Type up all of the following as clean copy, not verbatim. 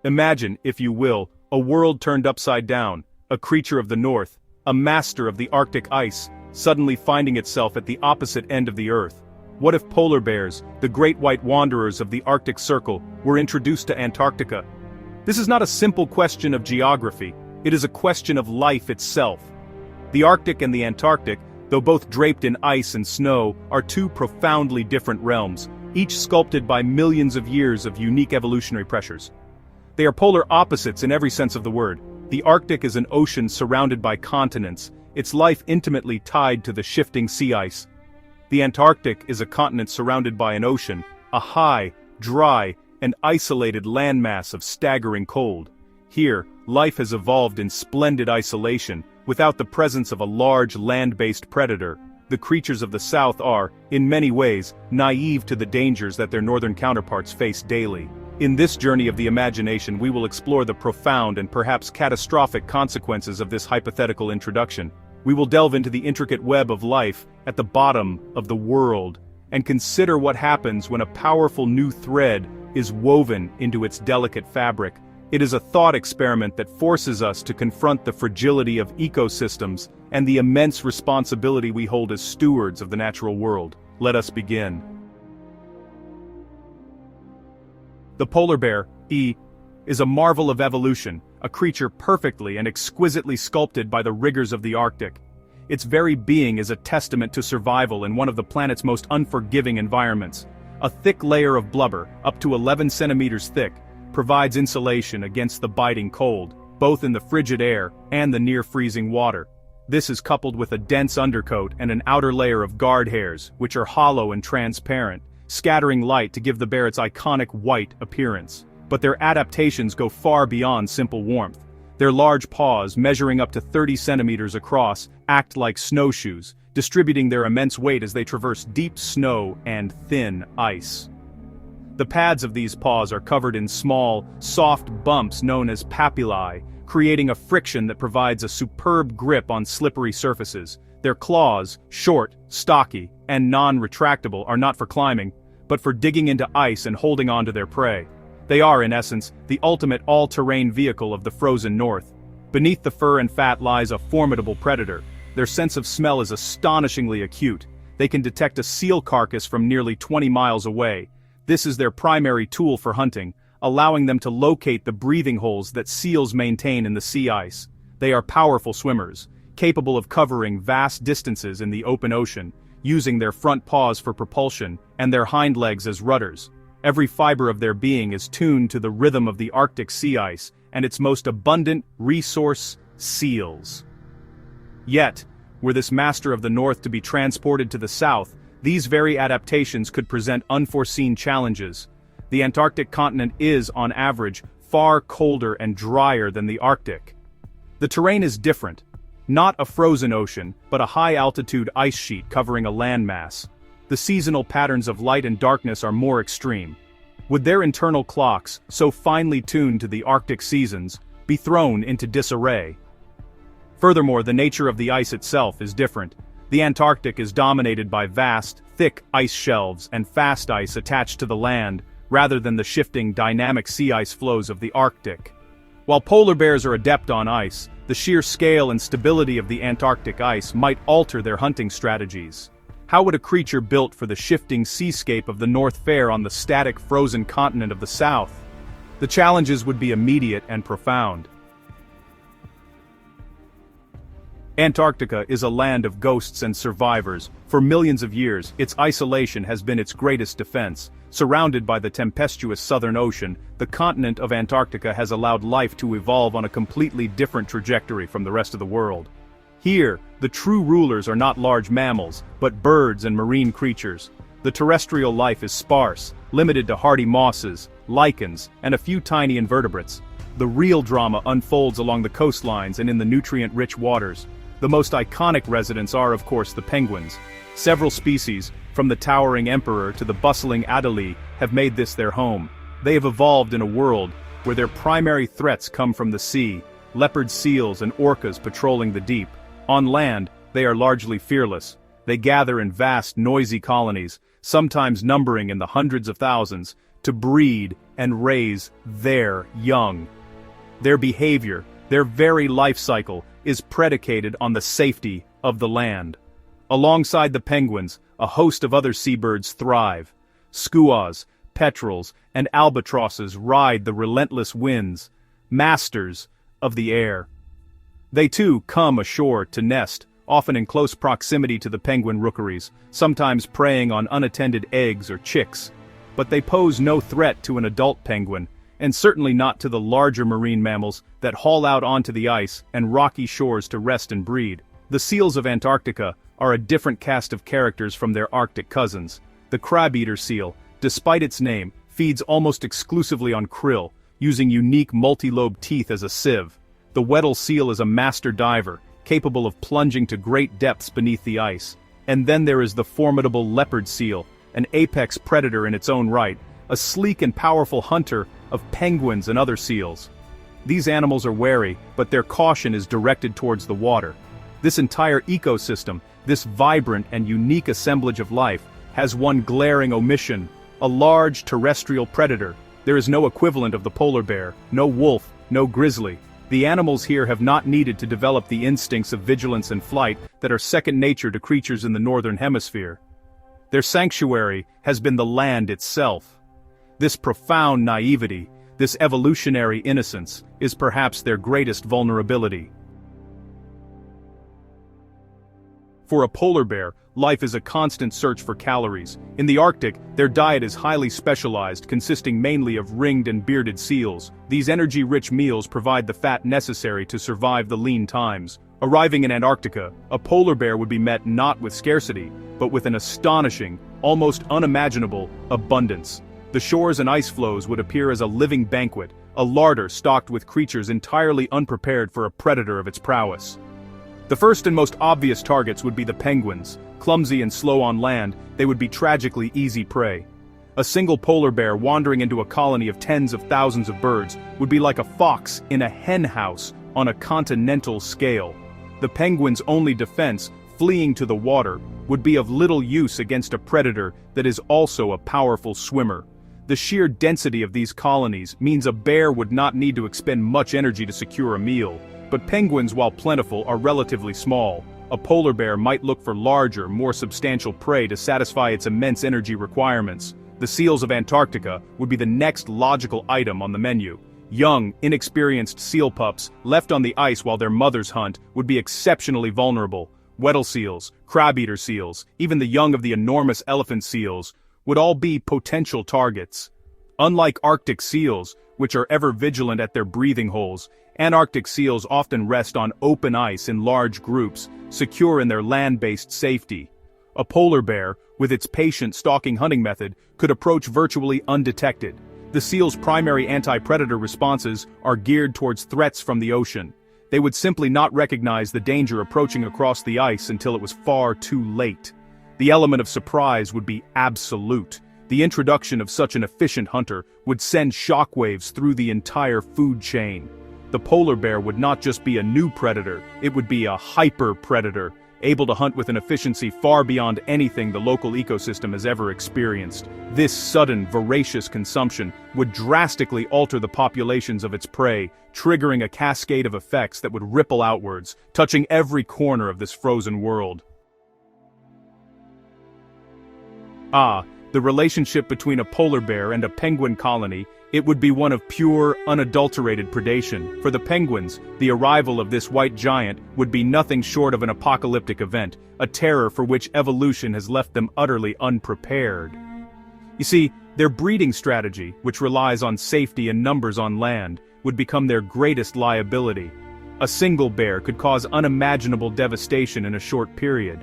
Imagine, if you will, a world turned upside down, a creature of the north, a master of the Arctic ice, suddenly finding itself at the opposite end of the Earth. What if polar bears, the great white wanderers of the Arctic Circle, were introduced to Antarctica? This is not a simple question of geography, it is a question of life itself. The Arctic and the Antarctic, though both draped in ice and snow, are two profoundly different realms, each sculpted by millions of years of unique evolutionary pressures. They are polar opposites in every sense of the word. The Arctic is an ocean surrounded by continents, its life intimately tied to the shifting sea ice. The Antarctic is a continent surrounded by an ocean, a high, dry, and isolated landmass of staggering cold. Here, life has evolved in splendid isolation, without the presence of a large land-based predator. The creatures of the South are, in many ways, naive to the dangers that their northern counterparts face daily. In this journey of the imagination, we will explore the profound and perhaps catastrophic consequences of this hypothetical introduction. We will delve into the intricate web of life at the bottom of the world, and consider what happens when a powerful new thread is woven into its delicate fabric. It is a thought experiment that forces us to confront the fragility of ecosystems and the immense responsibility we hold as stewards of the natural world. Let us begin. The polar bear, is a marvel of evolution, a creature perfectly and exquisitely sculpted by the rigors of the Arctic. Its very being is a testament to survival in one of the planet's most unforgiving environments. A thick layer of blubber, up to 11 centimeters thick, provides insulation against the biting cold, both in the frigid air and the near-freezing water. This is coupled with a dense undercoat and an outer layer of guard hairs, which are hollow and transparent, scattering light to give the bear its iconic white appearance. But their adaptations go far beyond simple warmth. Their large paws, measuring up to 30 centimeters across, act like snowshoes, distributing their immense weight as they traverse deep snow and thin ice. The pads of these paws are covered in small, soft bumps known as papillae, creating a friction that provides a superb grip on slippery surfaces. Their claws, short, stocky, and non-retractable, are not for climbing, but for digging into ice and holding on to their prey. They are, in essence, the ultimate all-terrain vehicle of the frozen north. Beneath the fur and fat lies a formidable predator. Their sense of smell is astonishingly acute. They can detect a seal carcass from nearly 20 miles away. This is their primary tool for hunting, allowing them to locate the breathing holes that seals maintain in the sea ice. They are powerful swimmers, capable of covering vast distances in the open ocean, using their front paws for propulsion and their hind legs as rudders. Every fiber of their being is tuned to the rhythm of the Arctic sea ice and its most abundant resource, seals. Yet, were this master of the north to be transported to the south, these very adaptations could present unforeseen challenges. The Antarctic continent is, on average, far colder and drier than the Arctic. The terrain is different. Not a frozen ocean, but a high-altitude ice sheet covering a landmass. The seasonal patterns of light and darkness are more extreme. Would their internal clocks, so finely tuned to the Arctic seasons, be thrown into disarray? Furthermore, the nature of the ice itself is different. The Antarctic is dominated by vast, thick ice shelves and fast ice attached to the land, rather than the shifting, dynamic sea ice flows of the Arctic. While polar bears are adept on ice, the sheer scale and stability of the Antarctic ice might alter their hunting strategies. How would a creature built for the shifting seascape of the North fare on the static frozen continent of the South? The challenges would be immediate and profound. Antarctica is a land of ghosts and survivors. For millions of years, its isolation has been its greatest defense. Surrounded by the tempestuous Southern Ocean, the continent of Antarctica has allowed life to evolve on a completely different trajectory from the rest of the world. Here, the true rulers are not large mammals, but birds and marine creatures. The terrestrial life is sparse, limited to hardy mosses, lichens, and a few tiny invertebrates. The real drama unfolds along the coastlines and in the nutrient-rich waters. The most iconic residents are, of course, the penguins. Several species, from the towering emperor to the bustling adelie, have made this their home. They have evolved in a world where their primary threats come from the sea, leopard seals and orcas patrolling the deep. On land, they are largely fearless. They gather in vast, noisy colonies, sometimes numbering in the hundreds of thousands, to breed and raise their young. Their behavior, their very life cycle, is predicated on the safety of the land. Alongside the penguins, a host of other seabirds thrive. Skuas, petrels, and albatrosses ride the relentless winds, masters of the air. They too come ashore to nest, often in close proximity to the penguin rookeries, sometimes preying on unattended eggs or chicks. But they pose no threat to an adult penguin, and certainly not to the larger marine mammals that haul out onto the ice and rocky shores to rest and breed. The seals of Antarctica are a different cast of characters from their Arctic cousins. The crab-eater seal, despite its name, feeds almost exclusively on krill, using unique multi-lobed teeth as a sieve. The Weddell seal is a master diver, capable of plunging to great depths beneath the ice. And then there is the formidable leopard seal, an apex predator in its own right, a sleek and powerful hunter of penguins and other seals. These animals are wary, but their caution is directed towards the water. This entire ecosystem, this vibrant and unique assemblage of life, has one glaring omission: a large terrestrial predator. There is no equivalent of the polar bear, no wolf, no grizzly. The animals here have not needed to develop the instincts of vigilance and flight that are second nature to creatures in the northern hemisphere. Their sanctuary has been the land itself. This profound naivety, this evolutionary innocence, is perhaps their greatest vulnerability. For a polar bear, life is a constant search for calories. In the Arctic, their diet is highly specialized, consisting mainly of ringed and bearded seals. These energy-rich meals provide the fat necessary to survive the lean times. Arriving in Antarctica, a polar bear would be met not with scarcity, but with an astonishing, almost unimaginable, abundance. The shores and ice floes would appear as a living banquet, a larder stocked with creatures entirely unprepared for a predator of its prowess. The first and most obvious targets would be the penguins. Clumsy and slow on land, they would be tragically easy prey. A single polar bear wandering into a colony of tens of thousands of birds would be like a fox in a hen house on a continental scale. The penguin's only defense, fleeing to the water, would be of little use against a predator that is also a powerful swimmer. The sheer density of these colonies means a bear would not need to expend much energy to secure a meal. But penguins, while plentiful, are relatively small. A polar bear might look for larger, more substantial prey to satisfy its immense energy requirements. The seals of Antarctica would be the next logical item on the menu. Young, inexperienced seal pups, left on the ice while their mothers hunt, would be exceptionally vulnerable. Weddell seals, crab-eater seals, even the young of the enormous elephant seals, would all be potential targets. Unlike Arctic seals, which are ever vigilant at their breathing holes, Antarctic seals often rest on open ice in large groups, secure in their land-based safety. A polar bear, with its patient stalking hunting method, could approach virtually undetected. The seal's primary anti-predator responses are geared towards threats from the ocean. They would simply not recognize the danger approaching across the ice until it was far too late. The element of surprise would be absolute. The introduction of such an efficient hunter would send shockwaves through the entire food chain. The polar bear would not just be a new predator, it would be a hyper-predator, able to hunt with an efficiency far beyond anything the local ecosystem has ever experienced. This sudden, voracious consumption would drastically alter the populations of its prey, triggering a cascade of effects that would ripple outwards, touching every corner of this frozen world. The relationship between a polar bear and a penguin colony, it would be one of pure, unadulterated predation. For the penguins, the arrival of this white giant would be nothing short of an apocalyptic event, a terror for which evolution has left them utterly unprepared. You see, their breeding strategy, which relies on safety and numbers on land, would become their greatest liability. A single bear could cause unimaginable devastation in a short period.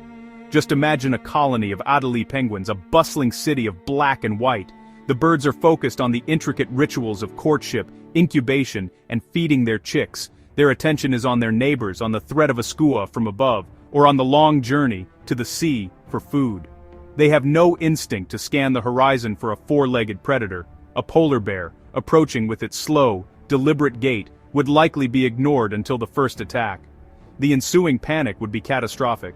Just imagine a colony of Adelie penguins, a bustling city of black and white. The birds are focused on the intricate rituals of courtship, incubation, and feeding their chicks. Their attention is on their neighbors, on the threat of a skua from above, or on the long journey to the sea for food. They have no instinct to scan the horizon for a four-legged predator. A polar bear, approaching with its slow, deliberate gait, would likely be ignored until the first attack. The ensuing panic would be catastrophic.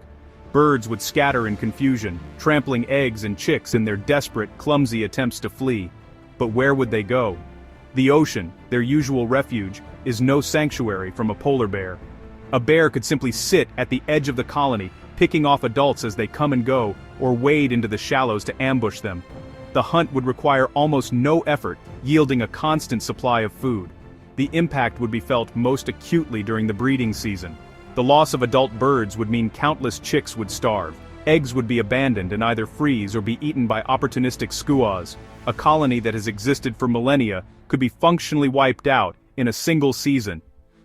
Birds would scatter in confusion, trampling eggs and chicks in their desperate, clumsy attempts to flee. But where would they go? The ocean, their usual refuge, is no sanctuary from a polar bear. A bear could simply sit at the edge of the colony, picking off adults as they come and go, or wade into the shallows to ambush them. The hunt would require almost no effort, yielding a constant supply of food. The impact would be felt most acutely during the breeding season. The loss of adult birds would mean countless chicks would starve. Eggs would be abandoned and either freeze or be eaten by opportunistic skuas. A colony that has existed for millennia could be functionally wiped out in a single season.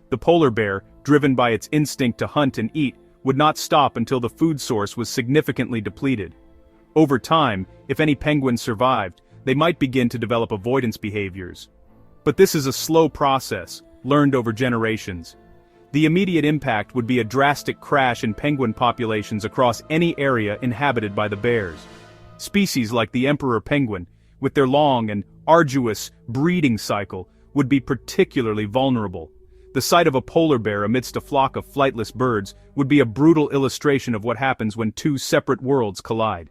The polar bear, driven by its instinct to hunt and eat, would not stop until the food source was significantly depleted. Over time, if any penguins survived, they might begin to develop avoidance behaviors. But this is a slow process, learned over generations. The immediate impact would be a drastic crash in penguin populations across any area inhabited by the bears. Species like the emperor penguin, with their long and arduous breeding cycle, would be particularly vulnerable. The sight of a polar bear amidst a flock of flightless birds would be a brutal illustration of what happens when two separate worlds collide.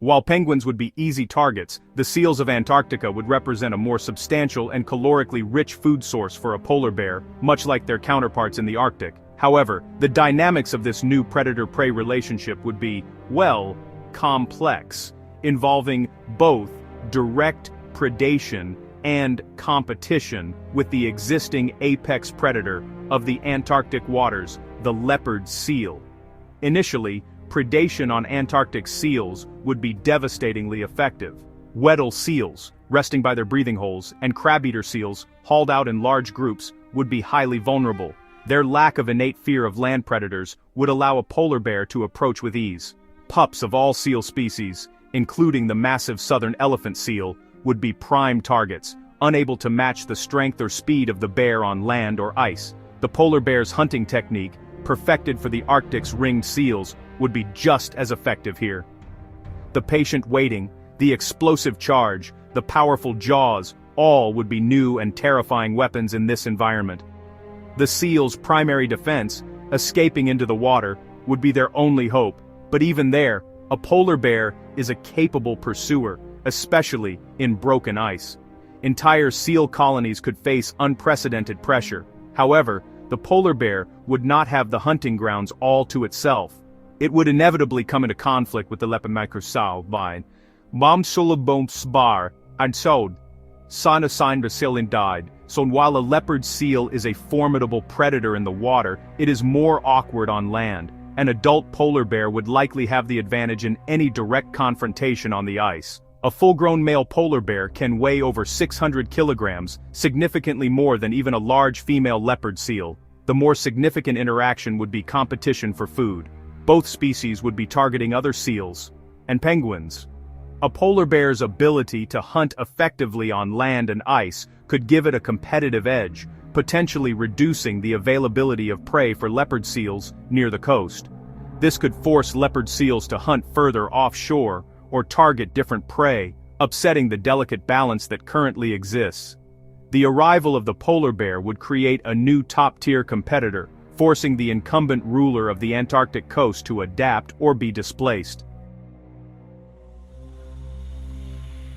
While penguins would be easy targets, the seals of Antarctica would represent a more substantial and calorically rich food source for a polar bear, much like their counterparts in the Arctic. However, the dynamics of this new predator-prey relationship would be, well, complex, involving both direct predation and competition with the existing apex predator of the Antarctic waters, the leopard seal. Initially, predation on Antarctic seals would be devastatingly effective. Weddell seals, resting by their breathing holes, and crab-eater seals, hauled out in large groups, would be highly vulnerable. Their lack of innate fear of land predators would allow a polar bear to approach with ease. Pups of all seal species, including the massive southern elephant seal, would be prime targets, unable to match the strength or speed of the bear on land or ice. The polar bear's hunting technique, perfected for the Arctic's ringed seals, would be just as effective here. The patient waiting, the explosive charge, the powerful jaws, all would be new and terrifying weapons in this environment. The seal's primary defense, escaping into the water, would be their only hope, but even there, a polar bear is a capable pursuer, especially in broken ice. Entire seal colonies could face unprecedented pressure. However, the polar bear would not have the hunting grounds all to itself. It would inevitably come into conflict with the lepemicrosau vine. Momsulabom sbar, and sod. Sana sign Brasilin died, so while a leopard seal is a formidable predator in the water, it is more awkward on land. An adult polar bear would likely have the advantage in any direct confrontation on the ice. A full-grown male polar bear can weigh over 600 kilograms, significantly more than even a large female leopard seal. The more significant interaction would be competition for food. Both species would be targeting other seals and penguins. A polar bear's ability to hunt effectively on land and ice could give it a competitive edge, potentially reducing the availability of prey for leopard seals near the coast. This could force leopard seals to hunt further offshore or target different prey, upsetting the delicate balance that currently exists. The arrival of the polar bear would create a new top-tier competitor, forcing the incumbent ruler of the Antarctic coast to adapt or be displaced.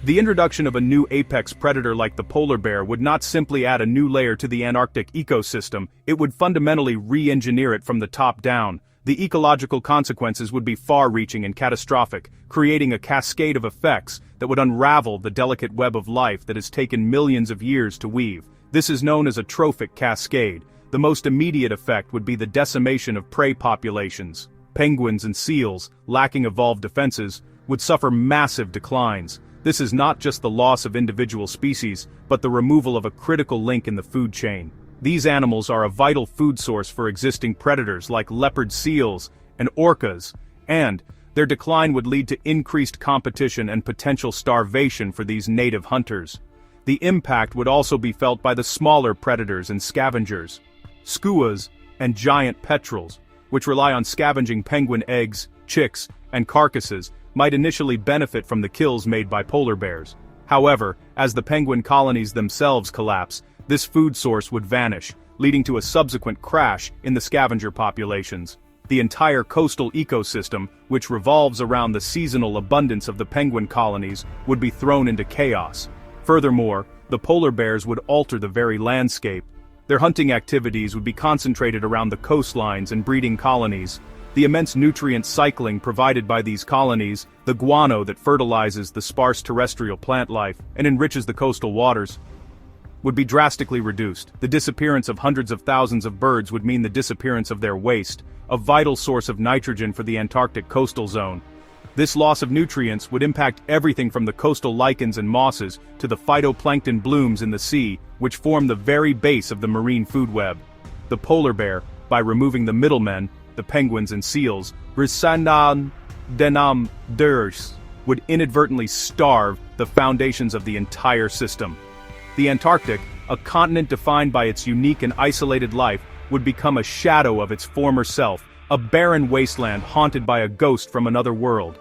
The introduction of a new apex predator like the polar bear would not simply add a new layer to the Antarctic ecosystem, it would fundamentally re-engineer it from the top down. The ecological consequences would be far-reaching and catastrophic, creating a cascade of effects that would unravel the delicate web of life that has taken millions of years to weave. This is known as a trophic cascade. The most immediate effect would be the decimation of prey populations. Penguins and seals, lacking evolved defenses, would suffer massive declines. This is not just the loss of individual species, but the removal of a critical link in the food chain. These animals are a vital food source for existing predators like leopard seals and orcas, and their decline would lead to increased competition and potential starvation for these native hunters. The impact would also be felt by the smaller predators and scavengers. Skuas and giant petrels, which rely on scavenging penguin eggs, chicks, and carcasses, might initially benefit from the kills made by polar bears. However, as the penguin colonies themselves collapse, this food source would vanish, leading to a subsequent crash in the scavenger populations. the entire coastal ecosystem, which revolves around the seasonal abundance of the penguin colonies, would be thrown into chaos. Furthermore, the polar bears would alter the very landscape. Their hunting activities would be concentrated around the coastlines and breeding colonies. The immense nutrient cycling provided by these colonies, the guano that fertilizes the sparse terrestrial plant life and enriches the coastal waters, would be drastically reduced. The disappearance of hundreds of thousands of birds would mean the disappearance of their waste, a vital source of nitrogen for the Antarctic coastal zone. This loss of nutrients would impact everything from the coastal lichens and mosses to the phytoplankton blooms in the sea, which form the very base of the marine food web. The polar bear, by removing the middlemen, the penguins and seals, denam durs, would inadvertently starve the foundations of the entire system. The Antarctic, a continent defined by its unique and isolated life, would become a shadow of its former self, a barren wasteland haunted by a ghost from another world.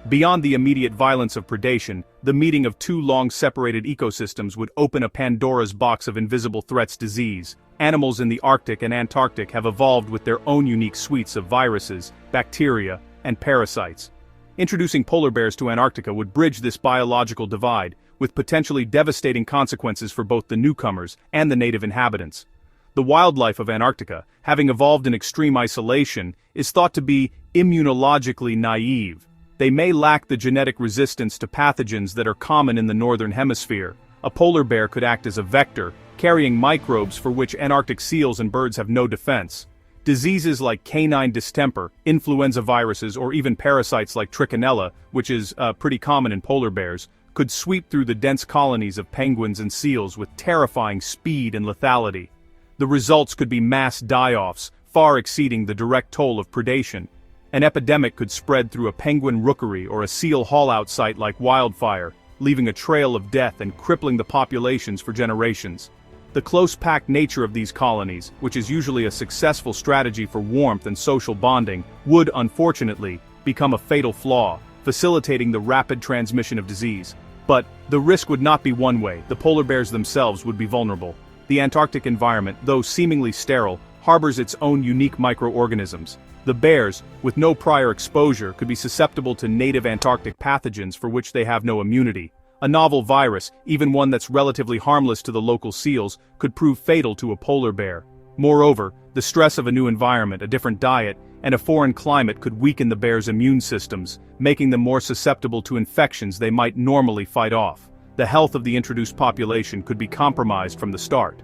Beyond the immediate violence of predation, the meeting of two long-separated ecosystems would open a Pandora's box of invisible threats: disease. Animals in the Arctic and Antarctic have evolved with their own unique suites of viruses, bacteria, and parasites. Introducing polar bears to Antarctica would bridge this biological divide, with potentially devastating consequences for both the newcomers and the native inhabitants. The wildlife of Antarctica, having evolved in extreme isolation, is thought to be immunologically naive. They may lack the genetic resistance to pathogens that are common in the northern hemisphere. A polar bear could act as a vector, carrying microbes for which Antarctic seals and birds have no defense. Diseases like canine distemper, influenza viruses, or even parasites like trichinella, which is pretty common in polar bears, could sweep through the dense colonies of penguins and seals with terrifying speed and lethality. The results could be mass die-offs, far exceeding the direct toll of predation. An epidemic could spread through a penguin rookery or a seal haul-out site like wildfire, leaving a trail of death and crippling the populations for generations. The close-packed nature of these colonies, which is usually a successful strategy for warmth and social bonding, would, unfortunately, become a fatal flaw, facilitating the rapid transmission of disease. But the risk would not be one way. The polar bears themselves would be vulnerable. The Antarctic environment, though seemingly sterile, harbors its own unique microorganisms. The bears, with no prior exposure, could be susceptible to native Antarctic pathogens for which they have no immunity. A novel virus, even one that's relatively harmless to the local seals, could prove fatal to a polar bear. Moreover, the stress of a new environment, a different diet, and a foreign climate could weaken the bears' immune systems, making them more susceptible to infections they might normally fight off. The health of the introduced population could be compromised from the start.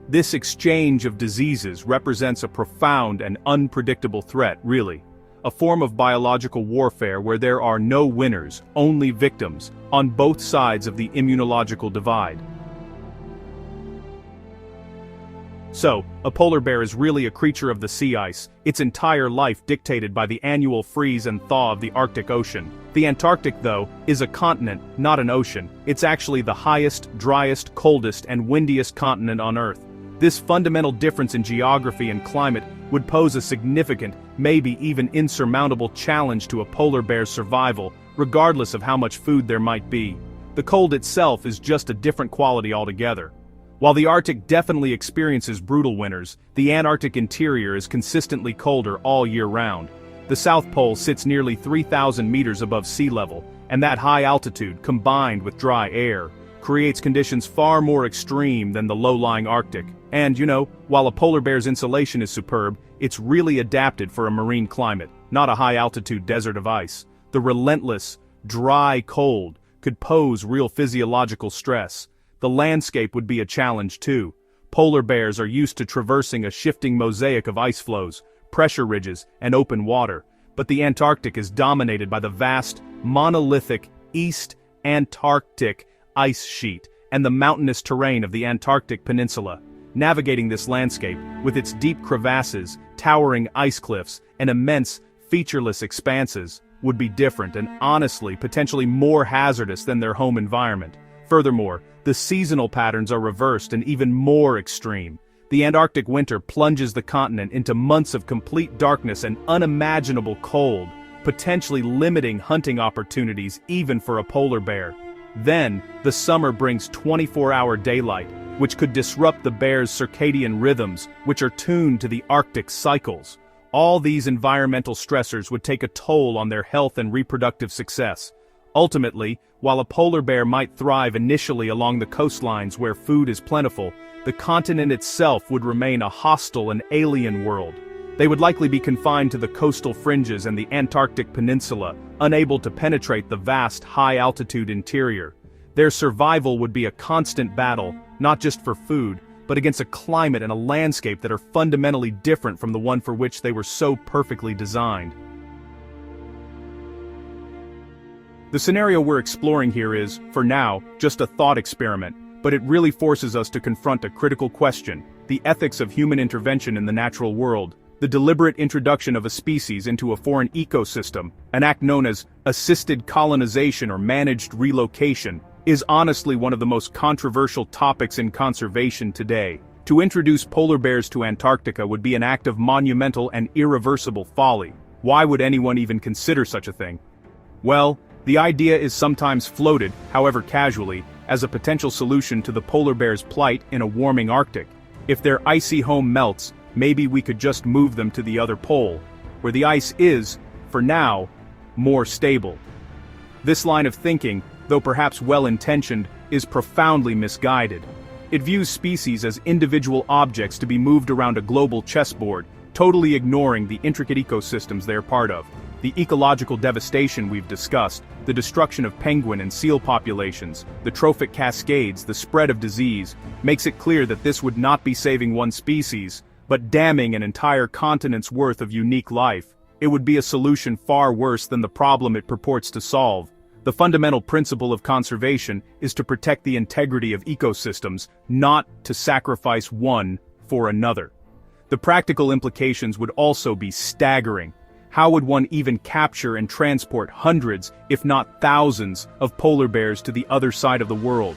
This exchange of diseases represents a profound and unpredictable threat, really. A form of biological warfare where there are no winners, only victims, on both sides of the immunological divide. So, a polar bear is really a creature of the sea ice, its entire life dictated by the annual freeze and thaw of the Arctic Ocean. The Antarctic, though, is a continent, not an ocean. It's actually the highest, driest, coldest, and windiest continent on Earth. This fundamental difference in geography and climate would pose a significant, maybe even insurmountable challenge to a polar bear's survival, regardless of how much food there might be. The cold itself is just a different quality altogether. While the Arctic definitely experiences brutal winters, the Antarctic interior is consistently colder all year round. The South Pole sits nearly 3,000 meters above sea level, and that high altitude, combined with dry air, creates conditions far more extreme than the low-lying Arctic. And, while a polar bear's insulation is superb, it's really adapted for a marine climate, not a high-altitude desert of ice. The relentless, dry cold could pose real physiological stress. The landscape would be a challenge too. Polar bears are used to traversing a shifting mosaic of ice flows, pressure ridges, and open water, but the Antarctic is dominated by the vast, monolithic East Antarctic ice sheet and the mountainous terrain of the Antarctic Peninsula. Navigating this landscape, with its deep crevasses, towering ice cliffs, and immense, featureless expanses, would be different and honestly potentially more hazardous than their home environment. Furthermore, the seasonal patterns are reversed and even more extreme. The Antarctic winter plunges the continent into months of complete darkness and unimaginable cold, potentially limiting hunting opportunities even for a polar bear. Then, the summer brings 24-hour daylight, which could disrupt the bear's circadian rhythms, which are tuned to the Arctic cycles. All these environmental stressors would take a toll on their health and reproductive success. Ultimately, while a polar bear might thrive initially along the coastlines where food is plentiful, the continent itself would remain a hostile and alien world. They would likely be confined to the coastal fringes and the Antarctic peninsula, unable to penetrate the vast, high-altitude interior. Their survival would be a constant battle, not just for food, but against a climate and a landscape that are fundamentally different from the one for which they were so perfectly designed. The scenario we're exploring here is, for now, just a thought experiment, but it really forces us to confront a critical question: the ethics of human intervention in the natural world. The deliberate introduction of a species into a foreign ecosystem, an act known as assisted colonization or managed relocation, is honestly one of the most controversial topics in conservation today. To introduce polar bears to Antarctica would be an act of monumental and irreversible folly. Why would anyone even consider such a thing? Well, the idea is sometimes floated, however casually, as a potential solution to the polar bear's plight in a warming Arctic. If their icy home melts, maybe we could just move them to the other pole, where the ice is, for now, more stable. This line of thinking, though perhaps well-intentioned, is profoundly misguided. It views species as individual objects to be moved around a global chessboard, totally ignoring the intricate ecosystems they are part of. The ecological devastation we've discussed, the destruction of penguin and seal populations, the trophic cascades, the spread of disease, makes it clear that this would not be saving one species, but damning an entire continent's worth of unique life. It would be a solution far worse than the problem it purports to solve. The fundamental principle of conservation is to protect the integrity of ecosystems, not to sacrifice one for another. The practical implications would also be staggering. How would one even capture and transport hundreds, if not thousands, of polar bears to the other side of the world?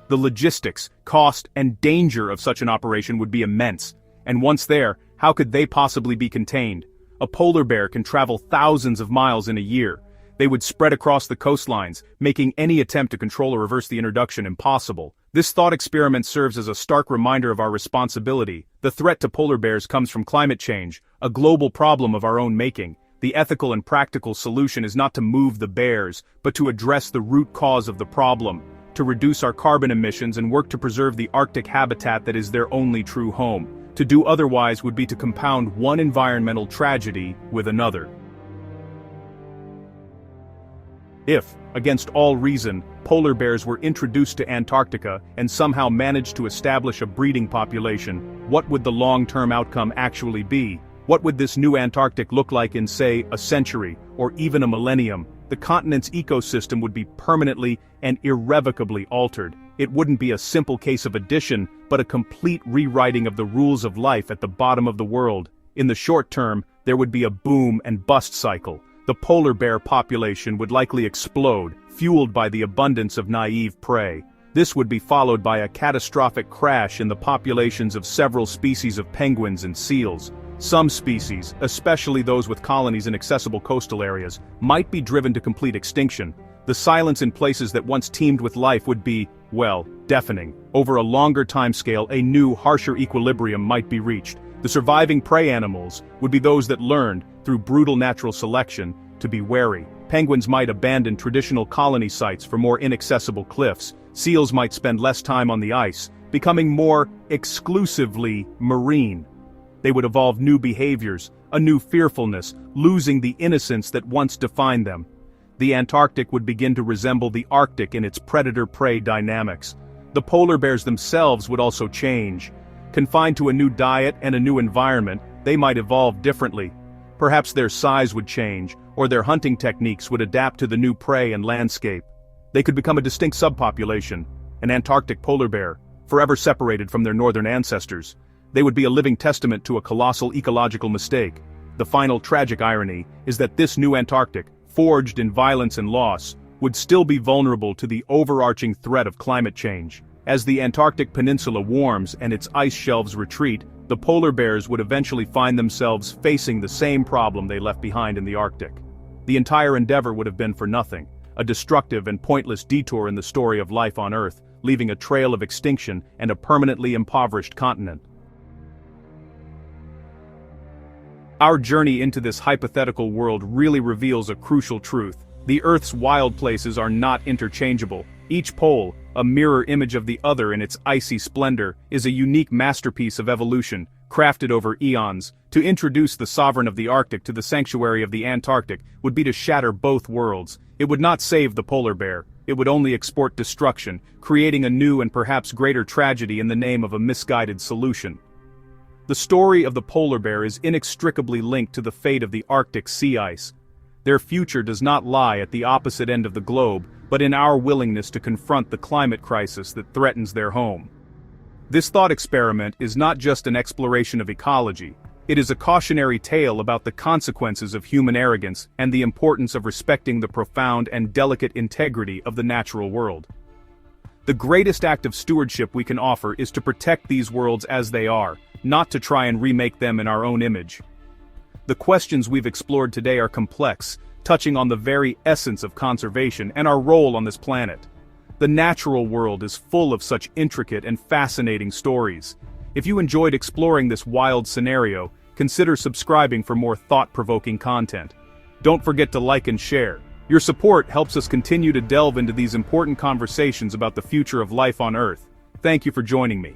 The logistics, cost, and danger of such an operation would be immense. And once there, how could they possibly be contained? A polar bear can travel thousands of miles in a year. They would spread across the coastlines, making any attempt to control or reverse the introduction impossible. This thought experiment serves as a stark reminder of our responsibility. The threat to polar bears comes from climate change, a global problem of our own making. The ethical and practical solution is not to move the bears, but to address the root cause of the problem, to reduce our carbon emissions and work to preserve the Arctic habitat that is their only true home. To do otherwise would be to compound one environmental tragedy with another. If, against all reason, polar bears were introduced to Antarctica and somehow managed to establish a breeding population, what would the long-term outcome actually be? What would this new Antarctic look like in, say, a century, or even a millennium? The continent's ecosystem would be permanently and irrevocably altered. It wouldn't be a simple case of addition, but a complete rewriting of the rules of life at the bottom of the world. In the short term, there would be a boom and bust cycle. The polar bear population would likely explode, fueled by the abundance of naive prey. This would be followed by a catastrophic crash in the populations of several species of penguins and seals. Some species, especially those with colonies in accessible coastal areas, might be driven to complete extinction. The silence in places that once teemed with life would be, well, deafening. Over a longer timescale, a new, harsher equilibrium might be reached. The surviving prey animals would be those that learned, through brutal natural selection, to be wary. Penguins might abandon traditional colony sites for more inaccessible cliffs. Seals might spend less time on the ice, becoming more exclusively marine. They would evolve new behaviors, a new fearfulness, losing the innocence that once defined them. The Antarctic would begin to resemble the Arctic in its predator-prey dynamics. The polar bears themselves would also change. Confined to a new diet and a new environment, they might evolve differently. Perhaps their size would change, or their hunting techniques would adapt to the new prey and landscape. They could become a distinct subpopulation, an Antarctic polar bear, forever separated from their northern ancestors. They would be a living testament to a colossal ecological mistake. The final tragic irony is that this new Antarctic, forged in violence and loss, would still be vulnerable to the overarching threat of climate change. As the Antarctic peninsula warms and its ice shelves retreat, the polar bears would eventually find themselves facing the same problem they left behind in the Arctic. The entire endeavor would have been for nothing, a destructive and pointless detour in the story of life on Earth, leaving a trail of extinction and a permanently impoverished continent. Our journey into this hypothetical world really reveals a crucial truth. The Earth's wild places are not interchangeable. Each pole, a mirror image of the other in its icy splendor, is a unique masterpiece of evolution, crafted over eons. To introduce the sovereign of the Arctic to the sanctuary of the Antarctic would be to shatter both worlds. It would not save the polar bear. It would only export destruction, creating a new and perhaps greater tragedy in the name of a misguided solution. The story of the polar bear is inextricably linked to the fate of the Arctic sea ice. Their future does not lie at the opposite end of the globe, but in our willingness to confront the climate crisis that threatens their home. This thought experiment is not just an exploration of ecology. It is a cautionary tale about the consequences of human arrogance and the importance of respecting the profound and delicate integrity of the natural world. The greatest act of stewardship we can offer is to protect these worlds as they are, not to try and remake them in our own image. The questions we've explored today are complex, touching on the very essence of conservation and our role on this planet. The natural world is full of such intricate and fascinating stories. If you enjoyed exploring this wild scenario, consider subscribing for more thought-provoking content. Don't forget to like and share. Your support helps us continue to delve into these important conversations about the future of life on Earth. Thank you for joining me.